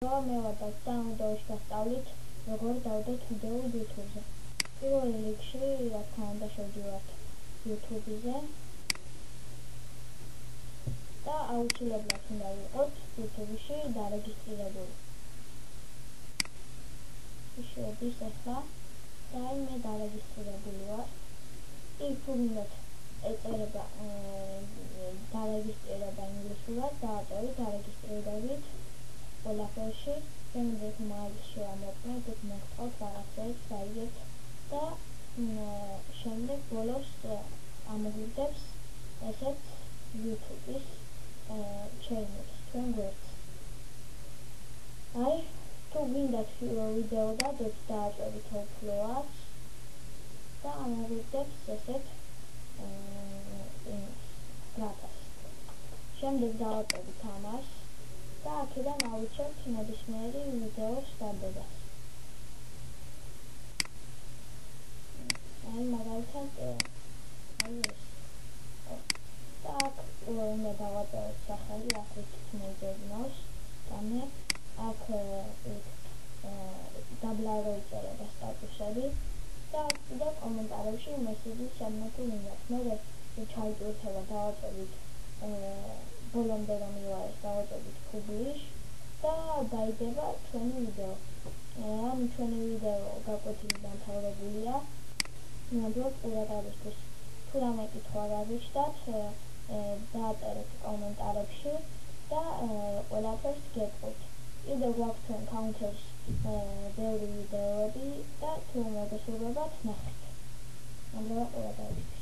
მე ვარ და უნდა ვისწავლით როგორ დავდოთ ვიდეო YouTube-ზე. პირველ რიგში, რა თქმა უნდა, შევდივართ YouTube-ზე და აუცილებლად უნდა ვიყოთ YouTube-ში დარეგისტრირებული. შედის ახლა და მე დარეგისტრირებული ვარ. თუ გინდათ ეწერება დარეგისტრირება ინგლისურად, დააწერით დარეგისტრირებით ყველაფერში, შემდეგ მაგის შევამოწმეთ, მოგწყობთ რაღაცებს გაიგეთ და შემდეგ ბოლოს ამოგვიგდებს ესეთ YouTube-ის ჩენელს, თქვენ გვერდს. თუ გინდათ ვიდეო დადოთ, დააწერით უფლოაც და ამოგვიგდებს ესეთ გრაფას. შემდეგ დავაწერით ამას და აქედან ავიჩერთ ნებისმიერი ვიდეოს დადებას. მაგალითად ეს. და აქ უნდა დავაწეროთ სახელი, აქ ვიქით მოიძებნოს და მე აქ დაბლა რო იწერება სტატუსები და კიდე კომენტარებში მესიჯის შემოთუ მინდათ. მე ჩაიტვირთება დავაწერით ბოლომდე რომ ივარეს დავაწერით publish და დაიდება ჩვენი ვიდეო. ამ ჩვენი ვიდეო გაკვეთილი დამთავრებულია. ნამდვილად ყურადღებისთვის. თუ რამე კითხვა გაგიჩნდათ, დააწერეთ კომენტარებში და ყველაფერს გეტყვით. კიდევ გვაქვს ჩვენ Counters ბევრი ვიდეოები და თუ მოგესურვებათ, ნახეთ. ნამდვილად ყურადღებისთვის.